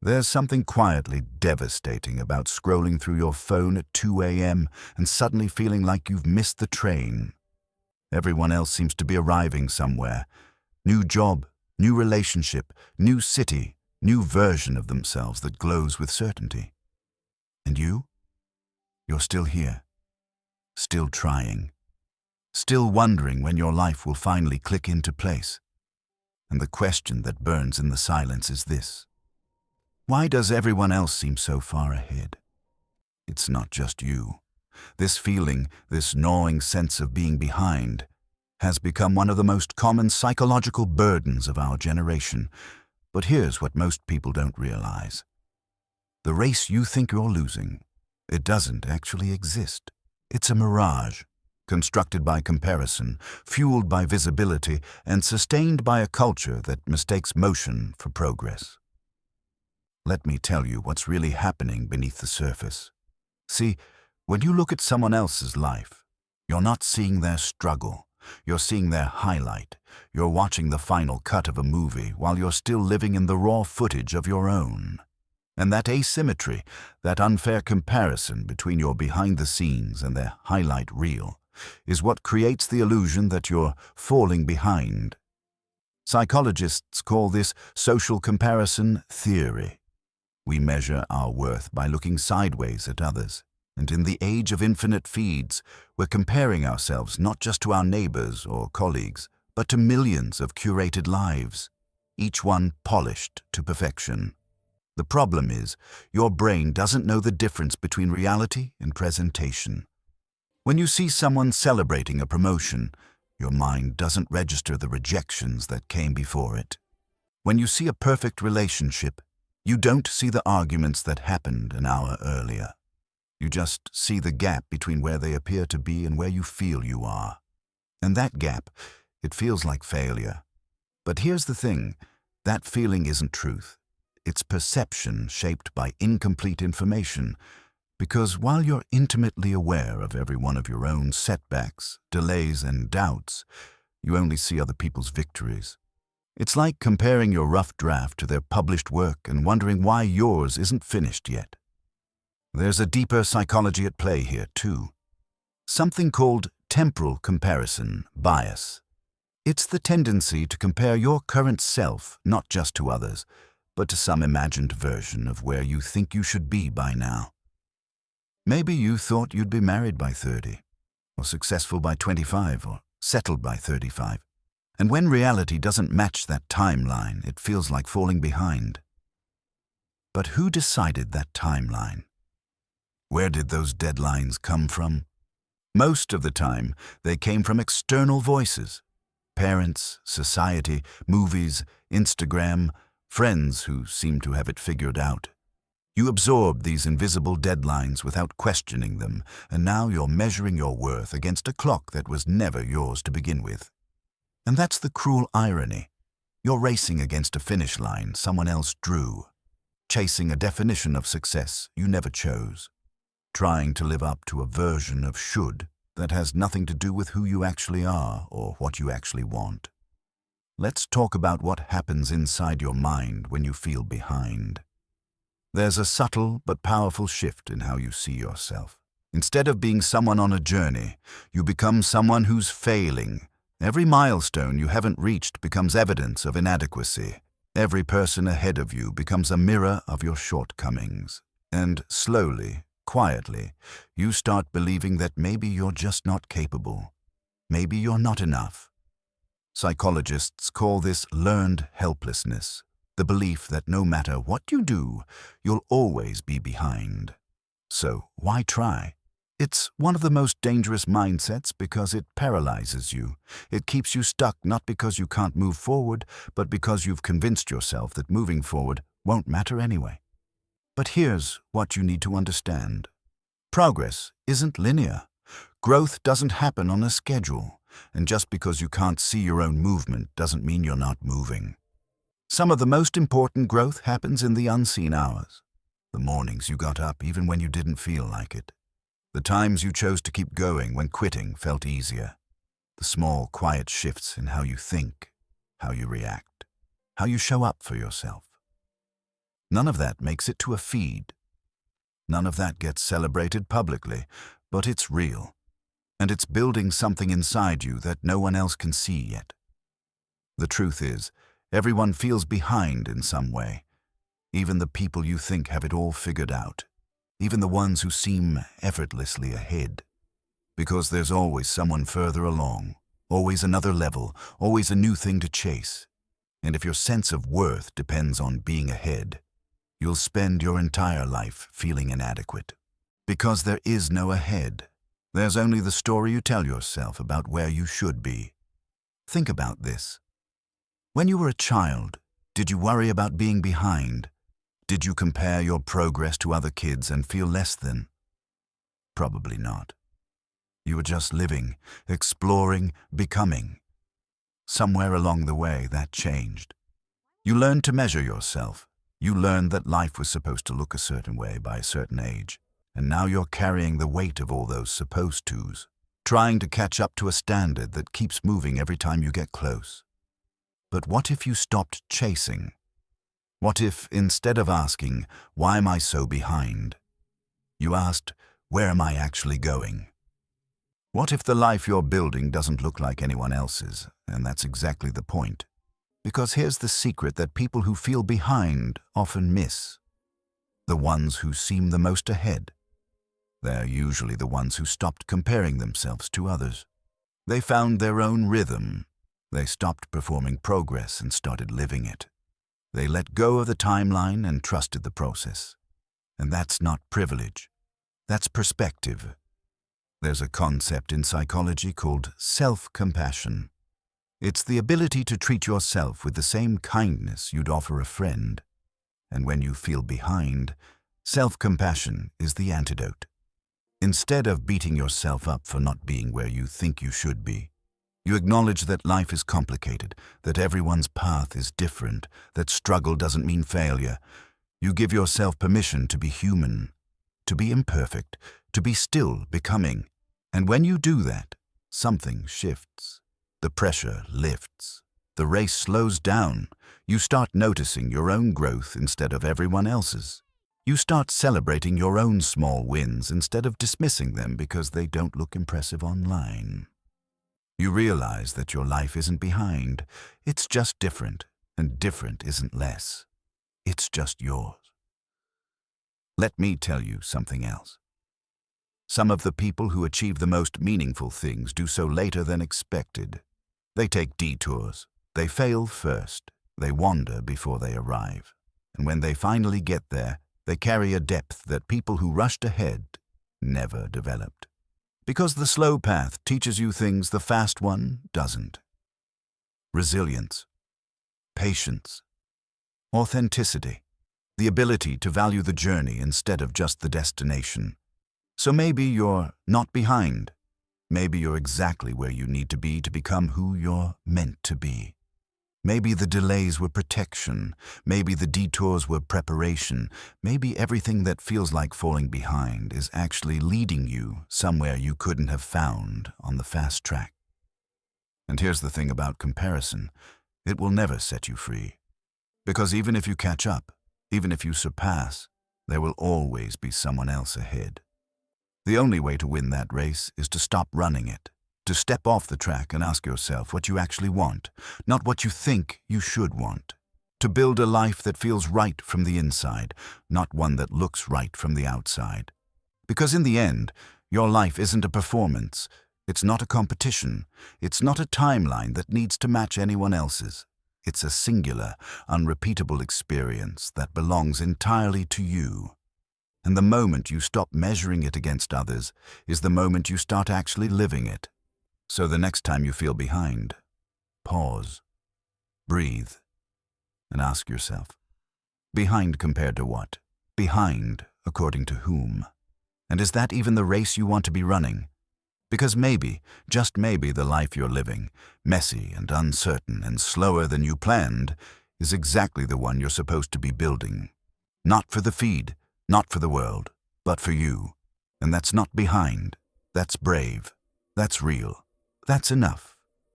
There's something quietly devastating about scrolling through your phone at 2 a.m. and suddenly feeling like you've missed the train. Everyone else seems to be arriving somewhere. New job, new relationship, new city, new version of themselves that glows with certainty. And you? You're still here, still trying, still wondering when your life will finally click into place. And the question that burns in the silence is this: why does everyone else seem so far ahead? It's not just you. This feeling, this gnawing sense of being behind, has become one of the most common psychological burdens of our generation. But here's what most people don't realize. The race you think you're losing, it doesn't actually exist. It's a mirage, constructed by comparison, fueled by visibility, and sustained by a culture that mistakes motion for progress. Let me tell you what's really happening beneath the surface. See, when you look at someone else's life, you're not seeing their struggle. You're seeing their highlight. You're watching the final cut of a movie while you're still living in the raw footage of your own. And that asymmetry, that unfair comparison between your behind the scenes and their highlight reel, is what creates the illusion that you're falling behind. Psychologists call this social comparison theory. We measure our worth by looking sideways at others. And in the age of infinite feeds, we're comparing ourselves not just to our neighbors or colleagues, but to millions of curated lives, each one polished to perfection. The problem is, your brain doesn't know the difference between reality and presentation. When you see someone celebrating a promotion, your mind doesn't register the rejections that came before it. When you see a perfect relationship, you don't see the arguments that happened an hour earlier. You just see the gap between where they appear to be and where you feel you are. And that gap, it feels like failure. But here's the thing, that feeling isn't truth. It's perception shaped by incomplete information. Because while you're intimately aware of every one of your own setbacks, delays, and doubts, you only see other people's victories. It's like comparing your rough draft to their published work and wondering why yours isn't finished yet. There's a deeper psychology at play here, too. Something called temporal comparison bias. It's the tendency to compare your current self not just to others, but to some imagined version of where you think you should be by now. Maybe you thought you'd be married by 30, or successful by 25, or settled by 35. And when reality doesn't match that timeline, it feels like falling behind. But who decided that timeline? Where did those deadlines come from? Most of the time, they came from external voices. Parents, society, movies, Instagram, friends who seem to have it figured out. You absorbed these invisible deadlines without questioning them, and now you're measuring your worth against a clock that was never yours to begin with. And that's the cruel irony. You're racing against a finish line someone else drew, chasing a definition of success you never chose, trying to live up to a version of should that has nothing to do with who you actually are or what you actually want. Let's talk about what happens inside your mind when you feel behind. There's a subtle but powerful shift in how you see yourself. Instead of being someone on a journey, you become someone who's failing. Every milestone you haven't reached becomes evidence of inadequacy. Every person ahead of you becomes a mirror of your shortcomings. And slowly, quietly, you start believing that maybe you're just not capable. Maybe you're not enough. Psychologists call this learned helplessness, the belief that no matter what you do, you'll always be behind. So why try? It's one of the most dangerous mindsets because it paralyzes you. It keeps you stuck not because you can't move forward, but because you've convinced yourself that moving forward won't matter anyway. But here's what you need to understand. Progress isn't linear. Growth doesn't happen on a schedule. And just because you can't see your own movement doesn't mean you're not moving. Some of the most important growth happens in the unseen hours. The mornings you got up even when you didn't feel like it. The times you chose to keep going when quitting felt easier. The small, quiet shifts in how you think, how you react, how you show up for yourself. None of that makes it to a feed. None of that gets celebrated publicly, but it's real. And it's building something inside you that no one else can see yet. The truth is, everyone feels behind in some way. Even the people you think have it all figured out. Even the ones who seem effortlessly ahead. Because there's always someone further along, always another level, always a new thing to chase. And if your sense of worth depends on being ahead, you'll spend your entire life feeling inadequate. Because there is no ahead. There's only the story you tell yourself about where you should be. Think about this. When you were a child, did you worry about being behind? Did you compare your progress to other kids and feel less than? Probably not. You were just living, exploring, becoming. Somewhere along the way, that changed. You learned to measure yourself. You learned that life was supposed to look a certain way by a certain age. And now you're carrying the weight of all those supposed tos, trying to catch up to a standard that keeps moving every time you get close. But what if you stopped chasing? What if, instead of asking, why am I so behind, you asked, where am I actually going? What if the life you're building doesn't look like anyone else's, and that's exactly the point? Because here's the secret that people who feel behind often miss. The ones who seem the most ahead. They're usually the ones who stopped comparing themselves to others. They found their own rhythm. They stopped performing progress and started living it. They let go of the timeline and trusted the process. And that's not privilege. That's perspective. There's a concept in psychology called self-compassion. It's the ability to treat yourself with the same kindness you'd offer a friend. And when you feel behind, self-compassion is the antidote. Instead of beating yourself up for not being where you think you should be, you acknowledge that life is complicated, that everyone's path is different, that struggle doesn't mean failure. You give yourself permission to be human, to be imperfect, to be still becoming. And when you do that, something shifts. The pressure lifts. The race slows down. You start noticing your own growth instead of everyone else's. You start celebrating your own small wins instead of dismissing them because they don't look impressive online. You realize that your life isn't behind. It's just different, and different isn't less. It's just yours. Let me tell you something else. Some of the people who achieve the most meaningful things do so later than expected. They take detours. They fail first. They wander before they arrive. And when they finally get there, they carry a depth that people who rushed ahead never developed. Because the slow path teaches you things the fast one doesn't. Resilience, patience, authenticity, the ability to value the journey instead of just the destination. So maybe you're not behind. Maybe you're exactly where you need to be to become who you're meant to be. Maybe the delays were protection. Maybe the detours were preparation. Maybe everything that feels like falling behind is actually leading you somewhere you couldn't have found on the fast track. And here's the thing about comparison. It will never set you free. Because even if you catch up, even if you surpass, there will always be someone else ahead. The only way to win that race is to stop running it. To step off the track and ask yourself what you actually want, not what you think you should want. To build a life that feels right from the inside, not one that looks right from the outside. Because in the end, your life isn't a performance. It's not a competition. It's not a timeline that needs to match anyone else's. It's a singular, unrepeatable experience that belongs entirely to you. And the moment you stop measuring it against others is the moment you start actually living it. So the next time you feel behind, pause, breathe, and ask yourself, behind compared to what? Behind according to whom? And is that even the race you want to be running? Because maybe, just maybe, the life you're living, messy and uncertain and slower than you planned, is exactly the one you're supposed to be building. Not for the feed, not for the world, but for you. And that's not behind. That's brave. That's real. That's enough.